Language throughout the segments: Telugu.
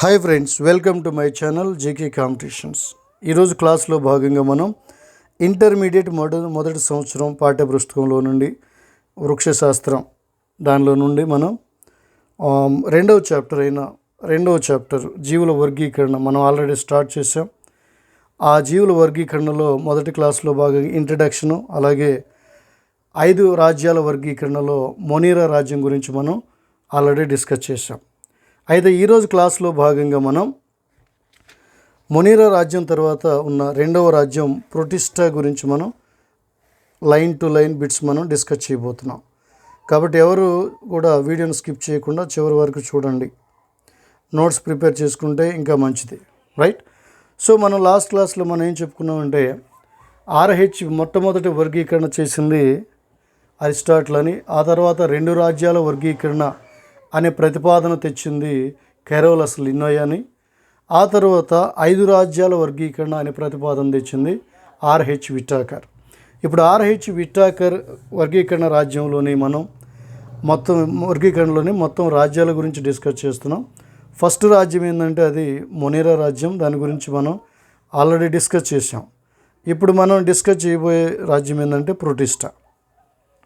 Hi friends, welcome to my channel JK competitions. ఈరోజు క్లాస్లో భాగంగా మనం ఇంటర్మీడియట్ మొదటి సంవత్సరం పాఠ్యపుస్తకంలో నుండి వృక్షశాస్త్రం దానిలో నుండి మనం రెండవ చాప్టర్ జీవుల వర్గీకరణ మనం ఆల్రెడీ స్టార్ట్ చేసాం. ఆ జీవుల వర్గీకరణలో మొదటి క్లాస్లో భాగంగా ఇంట్రడక్షను, అలాగే 5 రాజ్యాల వర్గీకరణలో మొనీరా రాజ్యం గురించి మనం ఆల్రెడీ డిస్కస్ చేసాం. అయితే ఈరోజు క్లాస్లో భాగంగా మనం మొనీరా రాజ్యం తర్వాత ఉన్న రెండవ రాజ్యం ప్రొటిస్టా గురించి మనం లైన్ టు లైన్ బిట్స్ మనం డిస్కస్ చేయబోతున్నాం. కాబట్టి ఎవరు కూడా వీడియోని స్కిప్ చేయకుండా చివరి వరకు చూడండి. నోట్స్ ప్రిపేర్ చేసుకుంటే ఇంకా మంచిది, రైట్? సో మనం లాస్ట్ క్లాస్లో మనం ఏం చెప్పుకున్నామంటే RH మొట్టమొదటి వర్గీకరణ చేసింది అరిస్టాటిల్ అని, ఆ తర్వాత 2 రాజ్యాల వర్గీకరణ అనే ప్రతిపాదన తెచ్చింది కెరోలస్ లిన్నోయ్ అని, ఆ తర్వాత 5 రాజ్యాల వర్గీకరణ అనే ప్రతిపాదన తెచ్చింది RH విటాకర్. ఇప్పుడు RH విటాకర్ వర్గీకరణ రాజ్యంలోని మనం మొత్తం రాజ్యాల గురించి డిస్కస్ చేస్తున్నాం. ఫస్ట్ రాజ్యం ఏంటంటే అది మొనీరా రాజ్యం. దాని గురించి మనం ఆల్రెడీ డిస్కస్ చేసాం. ఇప్పుడు మనం డిస్కస్ చేయబోయే రాజ్యం ఏంటంటే ప్రొటిస్టా,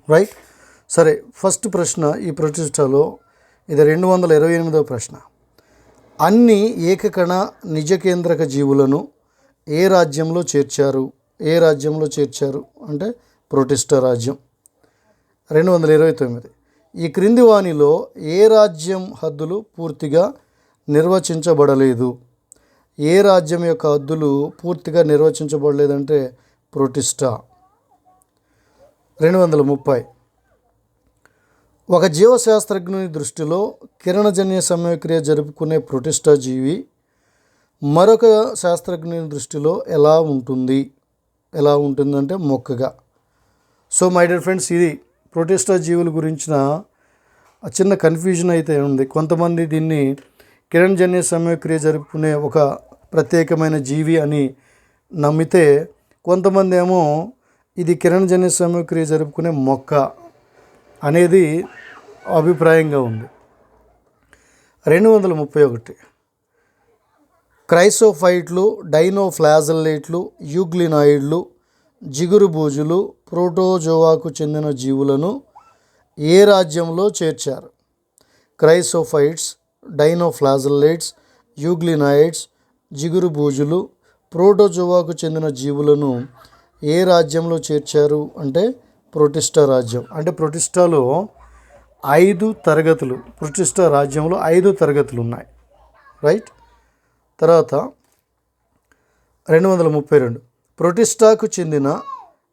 రైట్? సరే, ఫస్ట్ ప్రశ్న ఈ ప్రొటిస్టాలో ఇది 228వ ప్రశ్న. అన్ని ఏకకణ నిజకేంద్రక జీవులను ఏ రాజ్యంలో చేర్చారు అంటే ప్రొటిస్టా రాజ్యం. 229. ఈ క్రింది వానిలో ఏ రాజ్యం హద్దులు పూర్తిగా నిర్వచించబడలేదు? ఏ రాజ్యం యొక్క హద్దులు పూర్తిగా నిర్వచించబడలేదంటే ప్రొటిస్టా. 230. ఒక జీవశాస్త్రజ్ఞుని దృష్టిలో కిరణజన్య సమయక్రియ జరుపుకునే ప్రొటిస్టా జీవి మరొక శాస్త్రజ్ఞుని దృష్టిలో ఎలా ఉంటుందంటే మొక్కగా. సో మై డియర్ ఫ్రెండ్స్, ఇది ప్రొటిస్టా జీవుల గురించిన చిన్న కన్ఫ్యూజన్ అయితే ఉంది. కొంతమంది దీన్ని కిరణజన్య సమయక్రియ జరుపుకునే ఒక ప్రత్యేకమైన జీవి అని నమ్మితే, కొంతమంది ఏమో ఇది కిరణజన్య సమయక్రియ జరుపుకునే మొక్క అనేది అభిప్రాయంగా ఉంది. 231. క్రైసోఫైట్లు, డైనోఫ్లాజెల్లేట్లు, యూగ్లినాయిడ్లు, జిగురు బూజులు, ప్రోటోజోవాకు చెందిన జీవులను ఏ రాజ్యంలో చేర్చారు? క్రైసోఫైట్స్, డైనోఫ్లాజెల్లేట్స్, యూగ్లినాయిడ్స్, జిగురు బూజులు, ప్రోటోజోవాకు చెందిన జీవులను ఏ రాజ్యంలో చేర్చారు అంటే ప్రొటిస్టా రాజ్యం. అంటే ప్రొటిస్టాలో 5 తరగతులు, ప్రొటిస్టా రాజ్యంలో 5 తరగతులు ఉన్నాయి, రైట్? తర్వాత 232. ప్రొటిస్టాకు చెందిన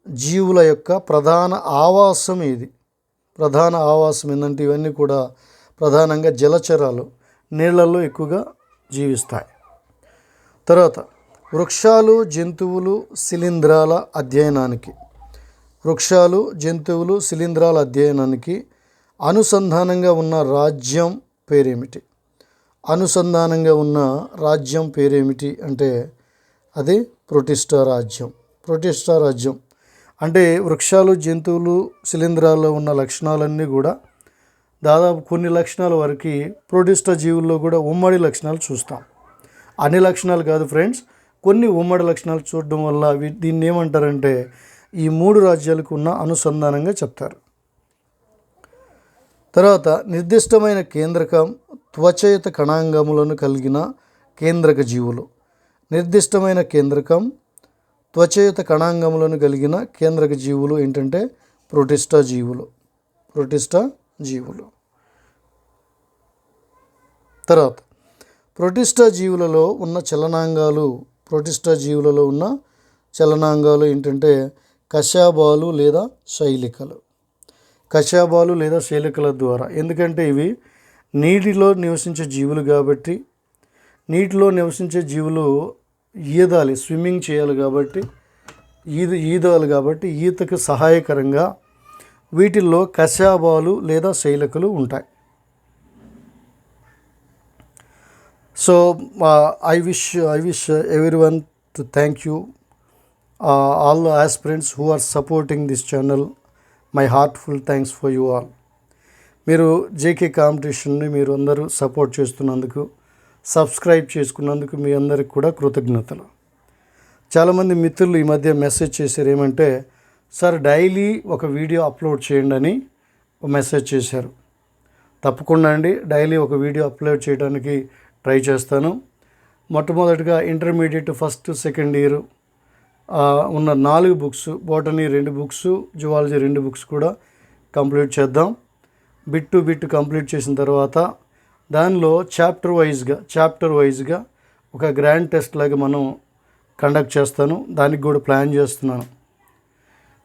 జీవుల యొక్క ప్రధాన ఆవాసం ఏది? ప్రధాన ఆవాసం ఏంటంటే ఇవన్నీ కూడా ప్రధానంగా జలచరాలు, నీళ్లలో ఎక్కువగా జీవిస్తాయి. తర్వాత వృక్షాలు, జంతువులు, శిలీంధ్రాల అధ్యయనానికి అనుసంధానంగా ఉన్న రాజ్యం పేరేమిటి అంటే అది ప్రొటిస్టా రాజ్యం. అంటే వృక్షాలు, జంతువులు, శిలీంధ్రాల్లో ఉన్న లక్షణాలన్నీ కూడా దాదాపు కొన్ని లక్షణాల వరకు ప్రొటిస్టా జీవుల్లో కూడా ఉమ్మడి లక్షణాలు చూస్తాం. అన్ని లక్షణాలు కాదు ఫ్రెండ్స్, కొన్ని ఉమ్మడి లక్షణాలు చూడడం వల్ల దీన్ని ఏమంటారంటే ఈ 3 రాజ్యాలకు ఉన్న అనుసంధానంగా చెప్తారు. తర్వాత నిర్దిష్టమైన కేంద్రకం, త్వచయుత కణాంగములను కలిగిన కేంద్రక జీవులు. నిర్దిష్టమైన కేంద్రకం, త్వచయుత కణాంగములను కలిగిన కేంద్రక జీవులు ఏంటంటే ప్రొటిస్టా జీవులు. తర్వాత ప్రొటిస్టా జీవులలో ఉన్న చలనాంగాలు ఏంటంటే కశాబాలు లేదా శైలికల ద్వారా. ఎందుకంటే ఇవి నీటిలో నివసించే జీవులు కాబట్టి, నీటిలో నివసించే జీవులు స్విమ్మింగ్ చేయాలి కాబట్టి, ఈదాలి కాబట్టి ఈతకు సహాయకరంగా వీటిల్లో కశాబాలు లేదా శైలికలు ఉంటాయి. So I wish everyone to thank you, all the aspirants who are supporting this channel. My heartful thanks for you all. మీరు జేకే కాంపిటీషన్ని మీరు అందరూ సపోర్ట్ చేస్తున్నందుకు, సబ్స్క్రైబ్ చేసుకున్నందుకు మీ అందరికి కూడా కృతజ్ఞతలు. చాలామంది మిత్రులు ఈ మధ్య మెసేజ్ చేశారు, ఏమంటే సార్ డైలీ ఒక వీడియో అప్లోడ్ చేయండి అని మెసేజ్ చేశారు. తప్పకుండా అండి, డైలీ ఒక వీడియో అప్లోడ్ చేయడానికి ట్రై చేస్తాను. మొట్టమొదటిగా ఇంటర్మీడియట్ ఫస్ట్ సెకండ్ ఇయర్ ఉన్న 4 books, botany 2 books, zoology 2 books కూడా కంప్లీట్ చేద్దాం. బిట్ టు బిట్ కంప్లీట్ చేసిన తర్వాత దానిలో చాప్టర్ వైజ్గా ఒక గ్రాండ్ టెస్ట్ లాగా మనం కండక్ట్ చేస్తాను. దానికి కూడా ప్లాన్ చేస్తున్నాను.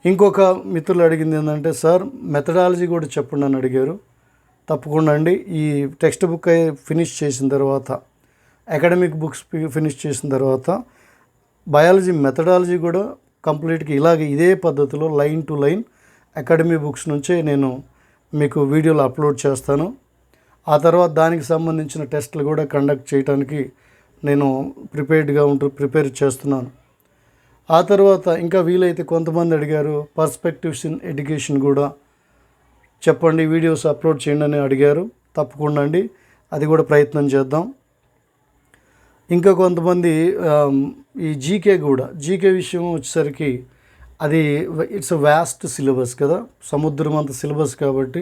ఇంకొక మిత్రులు అడిగింది ఏంటంటే సార్ మెథడాలజీ కూడా చెప్పండి అని అడిగారు. తప్పకుండా అండి, ఈ టెక్స్ట్ బుక్ ఫినిష్ చేసిన తర్వాత, అకాడమిక్ బుక్స్ ఫినిష్ చేసిన తర్వాత బయాలజీ మెథడాలజీ కూడా కంప్లీట్గా ఇదే పద్ధతిలో line to line academy books నుంచే నేను మీకు వీడియోలు అప్లోడ్ చేస్తాను. ఆ తర్వాత దానికి సంబంధించిన టెస్టులు కూడా కండక్ట్ చేయడానికి నేను ప్రిపేర్ చేస్తున్నాను. ఆ తర్వాత ఇంకా వీలైతే కొంతమంది అడిగారు పర్స్పెక్టివ్స్ ఇన్ ఎడ్యుకేషన్ కూడా చెప్పండి, వీడియోస్ అప్లోడ్ చేయండి అని అడిగారు. తప్పకుండా అండి, అది కూడా ప్రయత్నం చేద్దాం. ఇంకా కొంతమంది ఈ జీకే విషయం వచ్చేసరికి అది ఇట్స్ వ్యాస్ట్ సిలబస్ కదా, సముద్రం అంత సిలబస్ కాబట్టి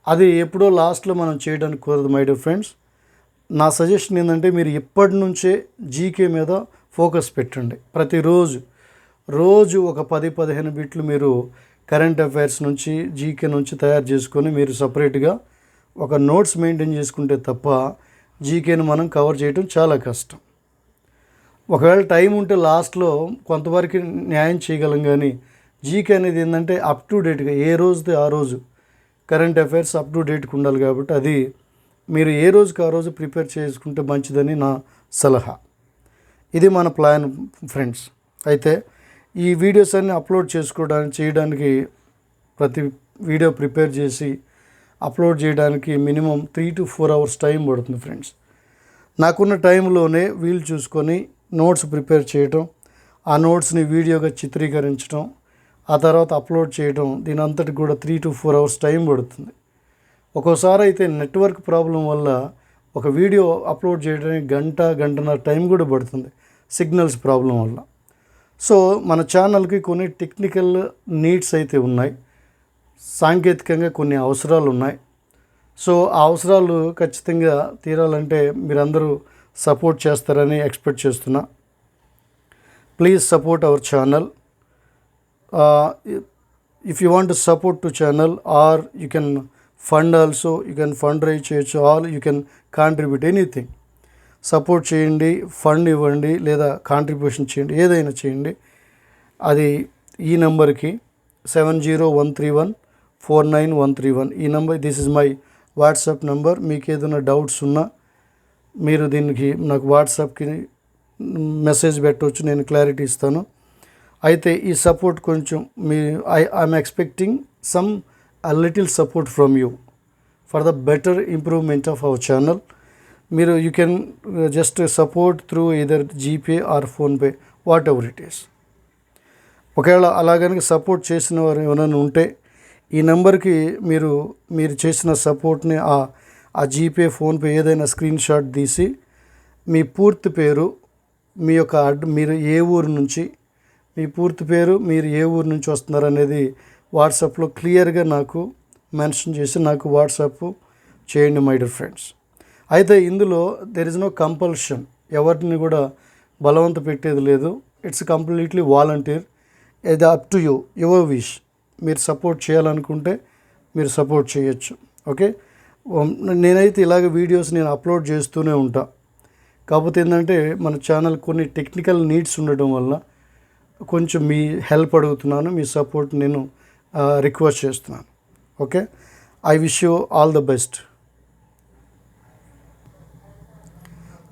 అది ఎప్పుడో లాస్ట్లో మనం చేయడానికి కుదరదు. మై డియర్ ఫ్రెండ్స్, నా సజెషన్ ఏంటంటే మీరు ఇప్పటి నుంచే జీకే మీద ఫోకస్ పెట్టండి. రోజు ఒక 10-15 బిట్లు మీరు కరెంట్ అఫైర్స్ నుంచి జీకే నుంచి తయారు చేసుకొని మీరు సపరేట్గా ఒక నోట్స్ మెయింటైన్ చేసుకుంటే తప్ప జీకేను మనం కవర్ చేయడం చాలా కష్టం. ఒకవేళ టైం ఉంటే లాస్ట్లో కొంతవరకు న్యాయం చేయగలం, కానీ జీకే అనేది ఏంటంటే అప్ టు డేట్గా ఏ రోజుది ఆ రోజు కరెంట్ అఫైర్స్ అప్ టు డేట్కి ఉండాలి. కాబట్టి అది మీరు ఏ రోజుకి ఆ రోజు ప్రిపేర్ చేసుకుంటే మంచిదని నా సలహా. ఇది మన ప్లాన్ ఫ్రెండ్స్. అయితే ఈ వీడియోస్ అన్నీ అప్లోడ్ చేయడానికి ప్రతి వీడియో ప్రిపేర్ చేసి అప్లోడ్ చేయడానికి మినిమం 3 to 4 hours టైం పడుతుంది ఫ్రెండ్స్. నాకున్న టైంలోనే వీలు చూసుకొని నోట్స్ ప్రిపేర్ చేయటం, ఆ నోట్స్ని వీడియోగా చిత్రీకరించడం, ఆ తర్వాత అప్లోడ్ చేయడం, దీని అంతటికి కూడా 3 to 4 hours టైం పడుతుంది. ఒక్కోసారి అయితే నెట్వర్క్ ప్రాబ్లం వల్ల ఒక వీడియో అప్లోడ్ చేయడానికి గంటన్నర టైం కూడా పడుతుంది, సిగ్నల్స్ ప్రాబ్లం వల్ల. సో మన ఛానల్కి కొన్ని టెక్నికల్ నీడ్స్ అయితే ఉన్నాయి, సాంకేతికంగా కొన్ని అవసరాలు ఉన్నాయి. సో ఆ అవసరాలు ఖచ్చితంగా తీరాలంటే మీరందరూ సపోర్ట్ చేస్తారని ఎక్స్పెక్ట్ చేస్తున్నా. Please support our channel. If you want to support to channel or you can fund also, you can fund raise చేయొచ్చు, all you can contribute anything. Support చేయండి, ఫండ్ ఇవ్వండి, లేదా కాంట్రిబ్యూషన్ చేయండి, ఏదైనా చేయండి. అది ఈ నెంబర్కి 7013149131 ఈ number, this is my WhatsApp number. మీకు ఏదైనా డౌట్స్ ఉన్నా మీరు దీనికి నాకు వాట్సాప్కి మెసేజ్ పెట్టవచ్చు, నేను క్లారిటీ ఇస్తాను. అయితే ఈ సపోర్ట్ కొంచెం I'm expecting a little support from you for the better improvement of our channel. You can just support through either GPay or PhonePe, whatever it is. ఒకవేళ అలాగని సపోర్ట్ చేసిన వారు ఎవరైనా ఉంటే ఈ నెంబర్కి మీరు చేసిన సపోర్ట్ని ఆ జీపే ఫోన్పే ఏదైనా స్క్రీన్ షాట్ తీసి మీ పూర్తి పేరు, మీ యొక్క మీరు ఏ ఊరు నుంచి, మీ పూర్తి పేరు, మీరు ఏ ఊరు నుంచి వస్తున్నారు అనేది వాట్సాప్లో క్లియర్గా నాకు మెన్షన్ చేసి నాకు వాట్సాప్ చేయండి మై డియర్ ఫ్రెండ్స్. అయితే ఇందులో దెర్ ఇస్ నో కంపల్షన్, ఎవరిని కూడా బలవంత పెట్టేది లేదు. It's completely volunteer. ఇది up to you, your wish. మీరు సపోర్ట్ చేయాలనుకుంటే మీరు సపోర్ట్ చేయొచ్చు. ఓకే, నేనైతే ఇలాగ వీడియోస్ నేను అప్లోడ్ చేస్తూనే ఉంటా. కాకపోతే ఏంటంటే మన ఛానల్ కొన్ని టెక్నికల్ నీడ్స్ ఉండడం వల్ల కొంచెం మీ హెల్ప్ అడుగుతున్నాను, మీ సపోర్ట్ నేను రిక్వెస్ట్ చేస్తున్నాను. Okay, I wish you all the best.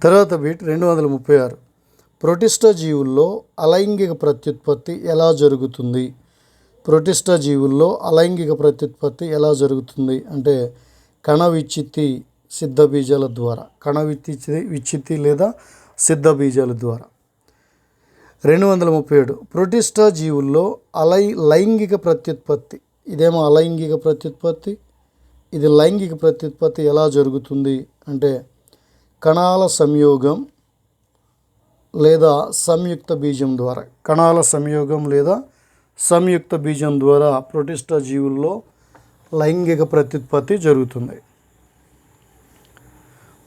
తర్వాత బిట్ 236. ప్రోటిస్టా జీవుల్లో అలైంగిక ప్రత్యుత్పత్తి ఎలా జరుగుతుంది? ప్రోటిస్టా జీవుల్లో అలైంగిక ప్రత్యుత్పత్తి ఎలా జరుగుతుంది అంటే కణ విచ్ఛిత్తి సిద్ధ బీజాల ద్వారా, కణ విచ్ఛిత్తి లేదా సిద్ధ బీజాల ద్వారా. 237. ప్రోటిస్టా జీవుల్లో లైంగిక ప్రత్యుత్పత్తి, ఇదేమో అలైంగిక ప్రత్యుత్పత్తి, ఇది లైంగిక ప్రత్యుత్పత్తి ఎలా జరుగుతుంది అంటే కణాల సంయోగం లేదా సంయుక్త బీజం ద్వారా, కణాల సంయోగం లేదా సంయుక్త బీజం ద్వారా ప్రొటిస్టా జీవుల్లో లైంగిక ప్రత్యుత్పత్తి జరుగుతుంది.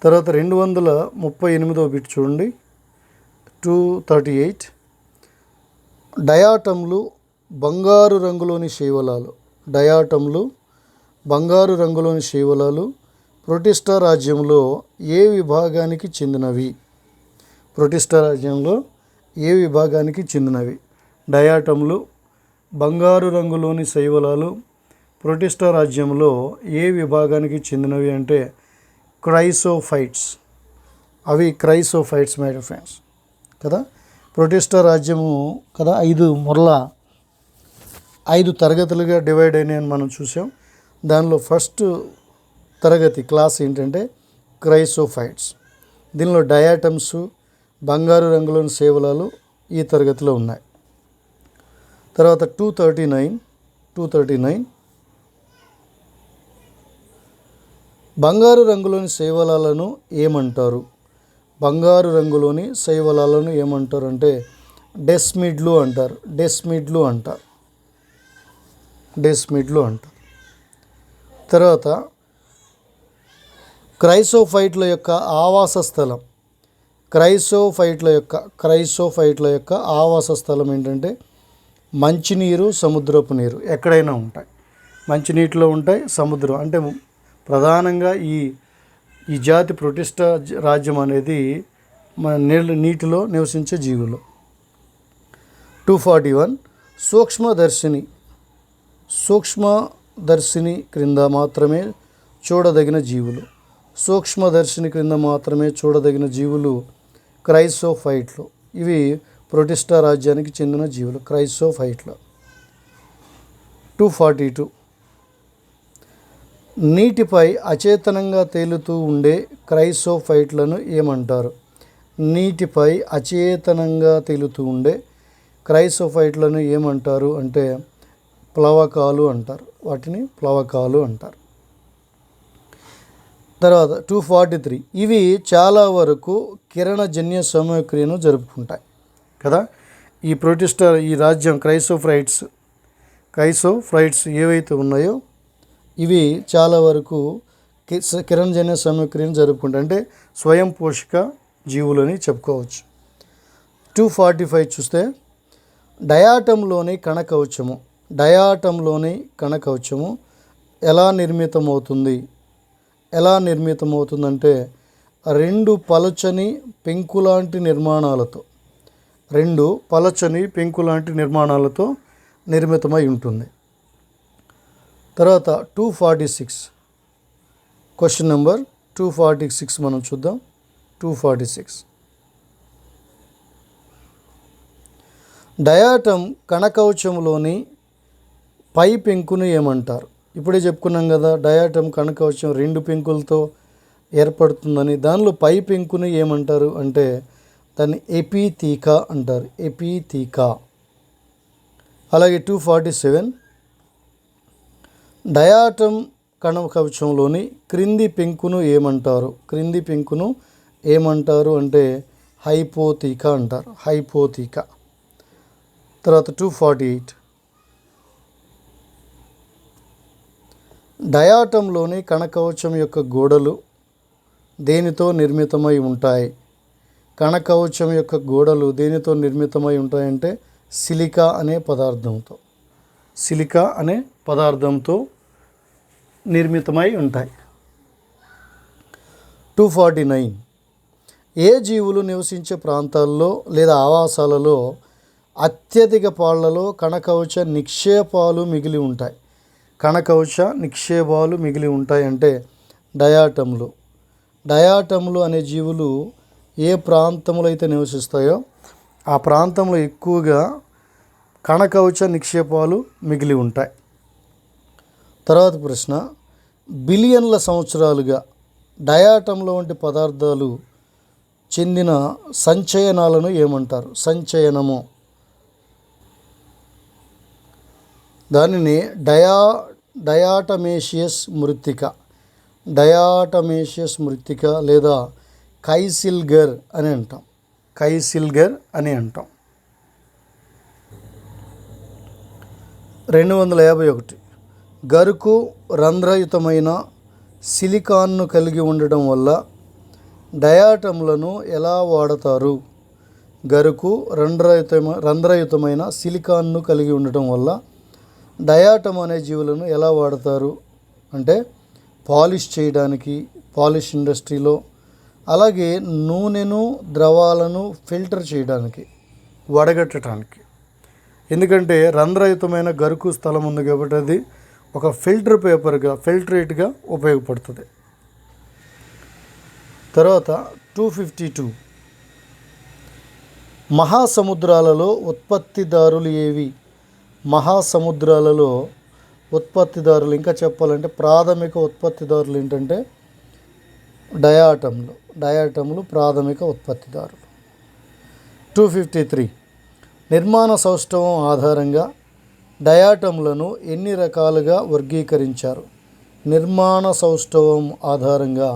తర్వాత 238వ బిట్ చూడండి, 238. డయాటమ్లు బంగారు రంగులోని శైవలాలు, డయాటమ్లు బంగారు రంగులోని శైవలాలు ప్రొటిస్టా రాజ్యంలో ఏ విభాగానికి చెందినవి? ప్రొటిస్టా రాజ్యంలో ఏ విభాగానికి చెందినవి? డయాటమ్లు బంగారు రంగులోని శైవలాలు ప్రొటిస్టా రాజ్యంలో ఏ విభాగానికి చెందినవి అంటే క్రైసోఫైట్స్. అవి క్రైసోఫైట్స్ మై డియర్ ఫ్రెండ్స్ కదా. ప్రొటిస్టా రాజ్యము కదా 5 తరగతులుగా డివైడ్ అయినాయని మనం చూసాం. దానిలో ఫస్ట్ తరగతి క్లాస్ ఏంటంటే క్రైసోఫైట్స్. దీనిలో డయాటమ్స్ బంగారు రంగులోని శైవలాలు ఈ తరగతిలో ఉన్నాయి. తర్వాత 239 బంగారు రంగులోని శైవలాలను ఏమంటారు? బంగారు రంగులోని శైవలాలను ఏమంటారు అంటే డెస్మిడ్లు అంటారు. డెస్మిడ్లు అంటారు. తర్వాత క్రైసోఫైట్ల యొక్క ఆవాస స్థలం, క్రైసోఫైట్ల యొక్క ఆవాస స్థలం ఏంటంటే మంచినీరు, సముద్రపు నీరు ఎక్కడైనా ఉంటాయి. మంచినీటిలో ఉంటాయి, సముద్రం అంటే ప్రధానంగా ఈ జాతి ప్రొటిస్టా రాజ్యం అనేది మన నీటిలో నివసించే జీవులు. 241 సూక్ష్మదర్శిని క్రింద మాత్రమే చూడదగిన జీవులు. సూక్ష్మదర్శిని క్రింద మాత్రమే చూడదగిన జీవులు క్రైసోఫైట్లు. ఇవి ప్రొటిస్టా రాజ్యానికి చెందిన జీవులు క్రైసోఫైట్లు. 242 నీటిపై అచేతనంగా తేలుతూ ఉండే క్రైసోఫైట్లను ఏమంటారు? నీటిపై అచేతనంగా తేలుతూ ఉండే క్రైసోఫైట్లను ఏమంటారు అంటే ప్లవకాలు అంటారు. వాటిని ప్లవకాలు అంటారు. తర్వాత 243 ఇవి చాలా వరకు కిరణజన్య సమక్రియను జరుపుకుంటాయి కదా. ఈ ప్రొటిస్టా ఈ రాజ్యం క్రైసోఫైట్స్ ఏవైతే ఉన్నాయో ఇవి చాలా వరకు కిరణజన్య సమక్రియను జరుపుకుంటాయి, అంటే స్వయం పోషక జీవులని చెప్పుకోవచ్చు. 245 చూస్తే డయాటంలోని కణకవచము ఎలా నిర్మితమవుతుందంటే రెండు పలచని పెంకులాంటి నిర్మాణాలతో నిర్మితమై ఉంటుంది. తర్వాత 246 క్వశ్చన్ నెంబర్ 246 మనం చూద్దాం. 246 డయాటం కణకవచంలోని పై పెంకును ఏమంటారు? ఇప్పుడే చెప్పుకున్నాం కదా, డయాటం కణకవచం 2 పెంకులతో ఏర్పడుతుందని. దానిలో పై పెంకును ఏమంటారు అంటే దాన్ని ఎపిథీకా అంటారు. ఎపిథీకా. అలాగే 247 డయాటం కణకవచంలోని క్రింది పెంకును ఏమంటారు అంటే హైపోథీకా అంటారు. హైపోథీకా. తర్వాత 248 డయాటంలోని కణకవచం యొక్క గోడలు దేనితో నిర్మితమై ఉంటాయి? కణకవచం యొక్క గోడలు దేనితో నిర్మితమై ఉంటాయంటే సిలికా అనే పదార్థంతో నిర్మితమై ఉంటాయి. 249 ఏ జీవులు నివసించే ప్రాంతాల్లో లేదా ఆవాసాలలో అత్యధిక పాళ్లలో కణకవచ నిక్షేపాలు మిగిలి ఉంటాయి అంటే డయాటంలు అనే జీవులు ఏ ప్రాంతంలో అయితే నివసిస్తాయో ఆ ప్రాంతంలో ఎక్కువగా కణకవచ నిక్షేపాలు మిగిలి ఉంటాయి. తర్వాత ప్రశ్న, బిలియన్ల సంవత్సరాలుగా డయాటంలో వంటి పదార్థాలు చెందిన సంచయనాలను ఏమంటారు? సంచయనము. దానిని డయాటమేషియస్ మృత్తిక లేదా కైసిల్గర్ అని అంటాం. కైసిల్గర్ అని అంటాం. 251 గరుకు రంధ్రయుతమైన సిలికాన్ను కలిగి ఉండడం వల్ల డయాటమ్లను ఎలా వాడతారు? గరుకు రంధ్రయుతమైన సిలికాన్ను కలిగి ఉండటం వల్ల డయాటమ్ అనే జీవులను ఎలా వాడతారు అంటే పాలిష్ చేయడానికి, పాలిష్ ఇండస్ట్రీలో, అలాగే నూనెను, ద్రవాలను ఫిల్టర్ చేయడానికి, వడగట్టడానికి. ఎందుకంటే రంధ్రయుతమైన గరుకు స్థలం ఉంది కాబట్టి అది ఒక ఫిల్టర్ పేపర్గా, ఫిల్టరేట్గా ఉపయోగపడుతుంది. తర్వాత 252 మహాసముద్రాలలో ఉత్పత్తిదారులు ఏవి? మహాసముద్రాలలో ఉత్పత్తిదారులు, ఇంకా చెప్పాలంటే ప్రాథమిక ఉత్పత్తిదారులు ఏంటంటే డయాటమ్లు ప్రాథమిక ఉత్పత్తిదారులు. 253 నిర్మాణ సౌష్ఠవం ఆధారంగా డయాటమ్లను ఎన్ని రకాలుగా వర్గీకరించారు? నిర్మాణ సౌష్ఠవం ఆధారంగా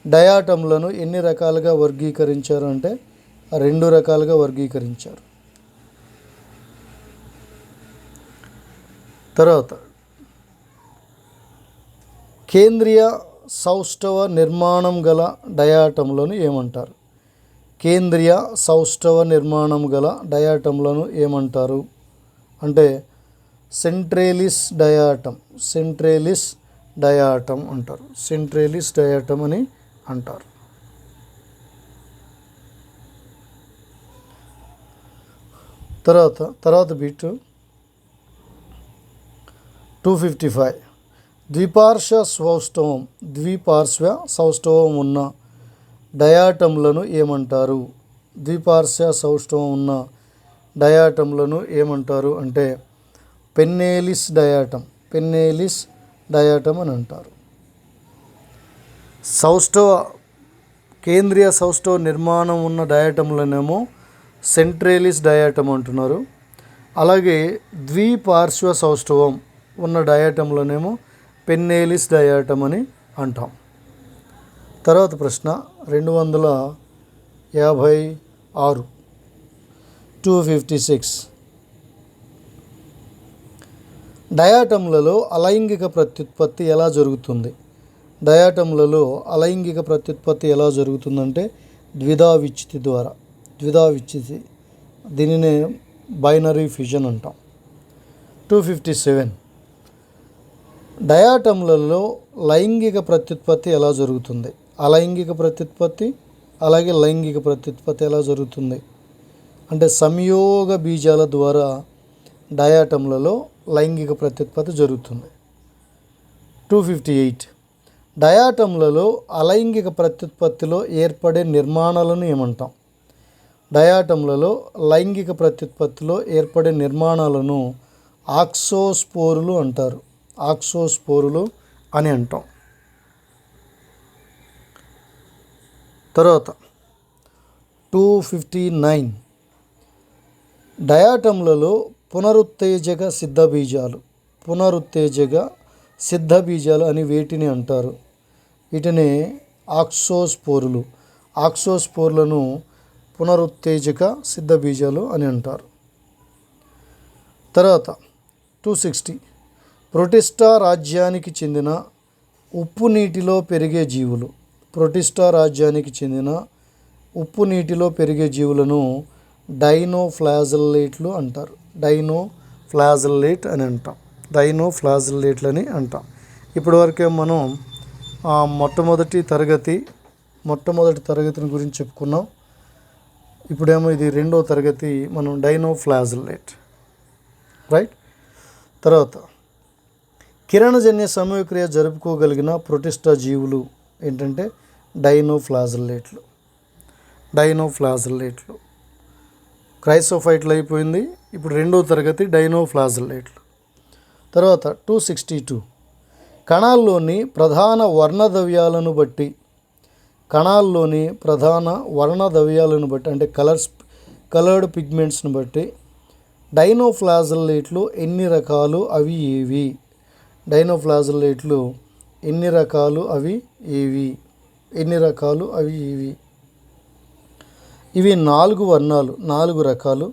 డయాటమ్లను ఎన్ని రకాలుగా వర్గీకరించారు అంటే 2 రకాలుగా వర్గీకరించారు. తర్వాత కేంద్రీయ సౌష్ఠవ నిర్మాణం గల డయాటమ్లను ఏమంటారు? కేంద్రీయ సౌష్ఠవ నిర్మాణం గల డయాటమ్లను ఏమంటారు అంటే సెంట్రేలిస్ డయాటమ్ అంటారు. సెంట్రేలిస్ డయాటమ్ అని అంటారు. తర్వాత బిట్ 255 ద్విపార్శ్వ సౌష్ఠవం ఉన్న డయాటమ్లను ఏమంటారు? ద్విపార్శ్వ సౌష్ఠవం ఉన్న డయాటమ్లను ఏమంటారు అంటే పెన్నేలిస్ డయాటమ్ అని అంటారు. కేంద్రీయ సౌష్ఠవ నిర్మాణం ఉన్న డయాటమ్లనేమో సెంట్రేలిస్ డయాటమ్ అంటున్నారు. అలాగే ద్విపార్శ్వ సౌష్ఠవం ఉన్న డయాటమ్లనేమో పెన్నేలిస్ డయాటమ్ అని అంటాం. తర్వాత ప్రశ్న 256 256 డయాటమ్లలో అలైంగిక ప్రత్యుత్పత్తి ఎలా జరుగుతుంది? డయాటమ్లలో అలైంగిక ప్రత్యుత్పత్తి ఎలా జరుగుతుందంటే ద్విధా విచ్ఛితి, దీనినే బైనరీ ఫ్యూజన్ అంటాం. 257 డయాటమ్లలో లైంగిక ప్రత్యుత్పత్తి ఎలా జరుగుతుంది? అలైంగిక ప్రత్యుత్పత్తి అలాగే లైంగిక ప్రత్యుత్పత్తి ఎలా జరుగుతుంది అంటే సంయోగ బీజాల ద్వారా డయాటమ్లలో లైంగిక ప్రత్యుత్పత్తి జరుగుతుంది. 258 డయాటమ్లలో అలైంగిక ప్రత్యుత్పత్తిలో ఏర్పడే నిర్మాణాలను ఏమంటాం? డయాటమ్లలో లైంగిక ప్రత్యుత్పత్తిలో ఏర్పడే నిర్మాణాలను ఆక్సోస్పోరులు అంటారు. ఆక్సోస్పోరులు అని అంటాం. తర్వాత 259 డయాటమ్లలో పునరుత్తేజక సిద్ధ బీజాలు అని వేటిని అంటారు? వీటిని ఆక్సోస్పోర్లను పునరుత్తేజక సిద్ధ బీజాలు అని అంటారు. తర్వాత 260 ప్రొటిస్టా రాజ్యానికి చెందిన ఉప్పు నీటిలో పెరిగే జీవులను డైనోఫ్లాజెల్లేట్లు అంటారు. డైనోఫ్లాజెల్లేట్లని అంటాం. ఇప్పటివరకే మనం మొట్టమొదటి తరగతిని గురించి చెప్పుకున్నాం. ఇప్పుడేమో ఇది 2వ తరగతి, మనం డైనోఫ్లాజెల్లేట్, రైట్. తర్వాత కిరణజన్య సమయక్రియ జరుపుకోగలిగిన ప్రొటిస్టా జీవులు ఏంటంటే డైనోఫ్లాజెల్లేట్లు. క్రైసోఫైట్లు అయిపోయింది, ఇప్పుడు 2వ తరగతి డైనోఫ్లాజెల్లేట్లు. తర్వాత 262 కణాల్లోని ప్రధాన వర్ణద్రవ్యాలను బట్టి అంటే కలర్డ్ పిగ్మెంట్స్ని బట్టి డైనోఫ్లాజెల్లేట్లు ఎన్ని రకాలు, అవి ఏవి? ఎన్ని రకాలు? ఇవి 4 వర్ణాలు, 4 రకాలు.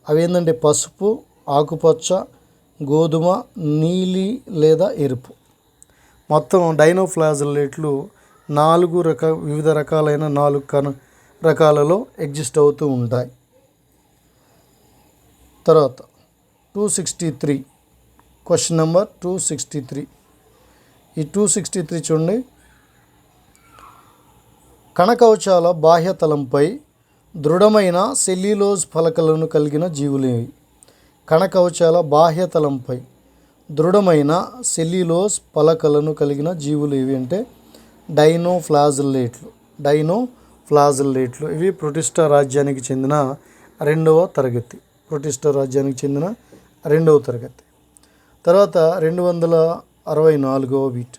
అవి ఏంటంటే పసుపు, ఆకుపచ్చ, గోధుమ, నీలి లేదా ఎరుపు. మొత్తం డైనోఫ్లాజెల్లేట్లు 4 వివిధ రకాలైన 4 రకాలలో ఎగ్జిస్ట్ అవుతూ ఉంటాయి. తర్వాత 263, క్వశ్చన్ నెంబర్ 263. ఈ 263 చూడండి. కణకవచాల బాహ్యతలంపై దృఢమైన సెల్యులోజ్ పలకలను కలిగిన జీవులేవి? కణకవచాల బాహ్యతలంపై దృఢమైన సెల్యులోజ్ పలకలను కలిగిన జీవులేవి అంటే డైనోఫ్లాజెల్లేట్లు. ఇవి ప్రొటిస్టా రాజ్యానికి చెందిన 2వ తరగతి. తర్వాత 264వ బిట్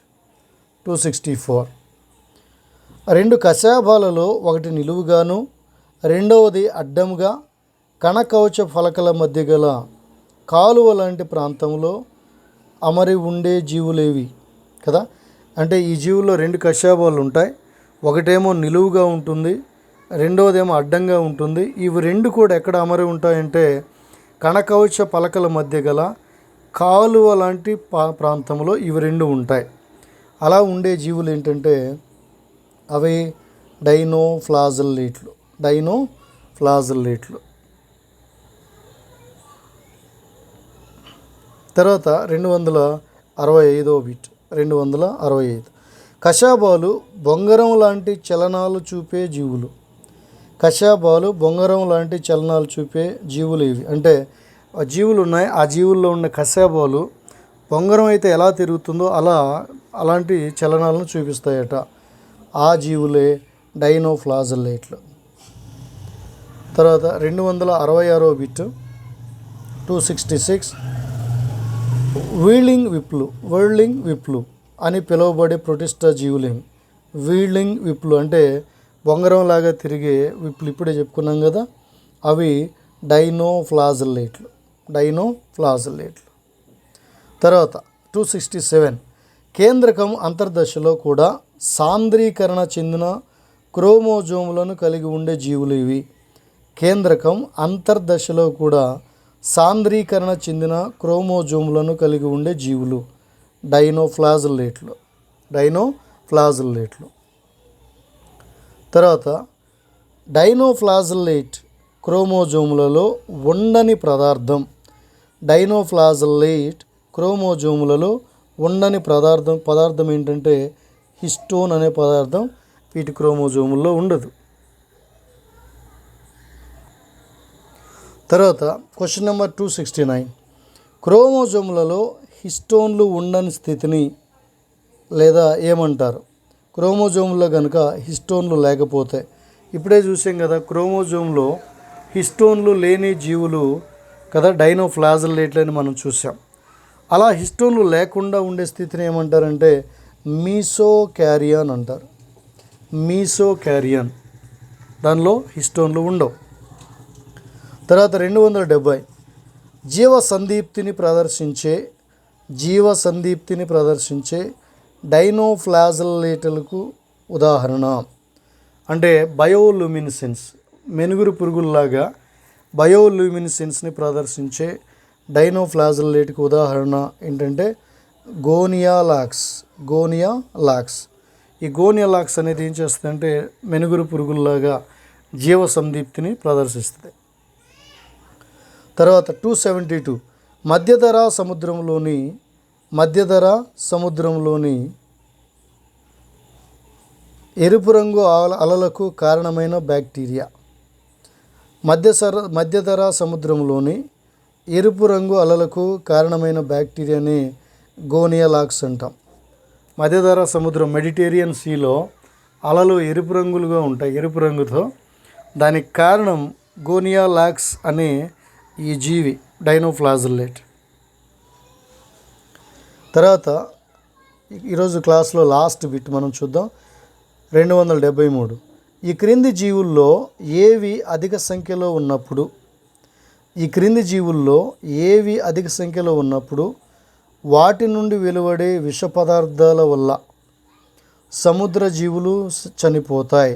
264. 2 కశాపాలలో ఒకటి నిలువుగాను రెండవది అడ్డంగా కణకవచ ఫలకల మధ్య గల కాలువ లాంటి ప్రాంతంలో అమరి ఉండే జీవులేవి కదా. అంటే ఈ జీవుల్లో 2 కశాపాలు ఉంటాయి. ఒకటేమో నిలువుగా ఉంటుంది, రెండవదేమో అడ్డంగా ఉంటుంది. ఇవి 2 కూడా ఎక్కడ అమరి ఉంటాయంటే కణకవచ పలకల మధ్య గల కాలువ లాంటి ప్రాంతంలో ఇవి 2 ఉంటాయి. అలా ఉండే జీవులు ఏంటంటే అవి డైనోఫ్లాజెల్లేట్లు. తర్వాత 265వ బిట్ 265. కశాపాలు బొంగరం లాంటి చలనాలు చూపే జీవులు ఇవి. అంటే జీవులు ఉన్నాయి, ఆ జీవుల్లో ఉన్న కశాపాలు బొంగరం అయితే ఎలా తిరుగుతుందో అలాంటి చలనాలను చూపిస్తాయట. ఆ జీవులే డైనోఫ్లాజెల్లేట్లు. తర్వాత 266వ బిట్ 266. వీల్డింగ్ విప్లు అని పిలువబడే ప్రొటిస్టా జీవులేమి? వీల్డింగ్ విప్లు అంటే బొంగరం లాగా తిరిగే విప్లు, ఇప్పుడే చెప్పుకున్నాం కదా, అవి డైనోఫ్లాజెల్లేట్లు. తర్వాత 267. కేంద్రకం అంతర్దశలో కూడా సాంద్రీకరణ చెందిన క్రోమోజోములను కలిగి ఉండే జీవులు ఇవి. కేంద్రకం అంతర్దశలో కూడా సాంద్రీకరణ చెందిన క్రోమోజోములను కలిగి ఉండే జీవులు డైనోఫ్లాజెల్లేట్లు. తర్వాత డైనోఫ్లాజెల్లేట్ క్రోమోజోములలో ఉండని పదార్థం. పదార్థం ఏంటంటే హిస్టోన్ అనే పదార్థం వీటి క్రోమోజోముల్లో ఉండదు. తర్వాత క్వశ్చన్ నెంబర్ 269. క్రోమోజోములలో హిస్టోన్లు ఉండని స్థితిని లేదా ఏమంటారు? క్రోమోజోములో కనుక హిస్టోన్లు లేకపోతే, ఇప్పుడే చూసాం కదా క్రోమోజోమ్లో హిస్టోన్లు లేని జీవులు కదా డైనోఫ్లాజెల్లేట్లని మనం చూసాం. అలా హిస్టోన్లు లేకుండా ఉండే స్థితిని ఏమంటారంటే మీసోకారియన్ అంటారు. దానిలో హిస్టోన్లు ఉండవు. తర్వాత 270. జీవ సందీప్తిని ప్రదర్శించే డైనోఫ్లాజెల్లేట్లకు ఉదాహరణ అంటే బయోలూమినిసెన్స్. మెనుగురు పురుగుల్లాగా బయోలూమినిసెన్స్ని ప్రదర్శించే డైనోఫ్లాజెల్లేట్కి ఉదాహరణ ఏంటంటే గోనియాలాక్స్. ఈ గోనియాలాక్స్ అనేది ఏం చేస్తుందంటే మెనుగురు పురుగుల్లాగా జీవ సందీప్తిని ప్రదర్శిస్తుంది. తర్వాత 272. మధ్యధరా సముద్రంలోని ఎరుపు రంగు అలలకు కారణమైన బ్యాక్టీరియా. మధ్యధరా సముద్రంలోని ఎరుపు రంగు అలలకు కారణమైన బ్యాక్టీరియాని గోనియాలాక్స్ అంటాం. మధ్యధరా సముద్రం మెడిటేరియన్ సీలో అలలు ఎరుపు రంగులుగా ఉంటాయి, ఎరుపు రంగుతో. దానికి కారణం గోనియాలాక్స్ అనే ఈ జీవి డైనోఫ్లాజెల్లేట్. తర్వాత ఈరోజు క్లాస్లో లాస్ట్ బిట్ మనం చూద్దాం. 273. ఈ క్రింది జీవుల్లో ఏవి అధిక సంఖ్యలో ఉన్నప్పుడు వాటి నుండి వెలువడే విష పదార్థాల వల్ల సముద్ర జీవులు చనిపోతాయి.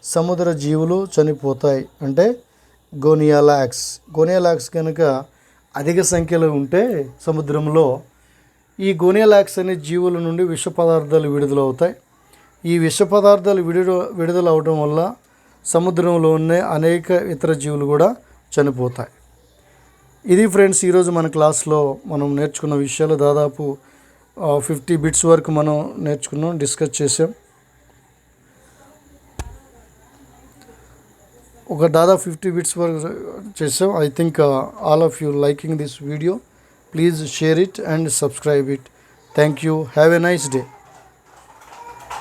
సముద్ర జీవులు చనిపోతాయి అంటే గోనియాలాక్స్ కనుక అధిక సంఖ్యలో ఉంటే సముద్రంలో ఈ గోనియాలాక్స్ అనే జీవుల నుండి విష పదార్థాలు విడుదలవుతాయి. ఈ విష పదార్థాలు విడుదల అవడం వల్ల సముద్రంలో ఉన్న అనేక ఇతర జీవులు కూడా చనిపోతాయి. ఇది ఫ్రెండ్స్ ఈరోజు మన క్లాస్లో మనం నేర్చుకున్న విషయాలు దాదాపు 50 బిట్స్ వరకు మనం నేర్చుకున్నాం, డిస్కస్ చేసాం. దాదాపు 50 బిట్స్ వరకు చేసాం. I think all of you liking this video. Please share it and subscribe it. Thank you. Have a nice day.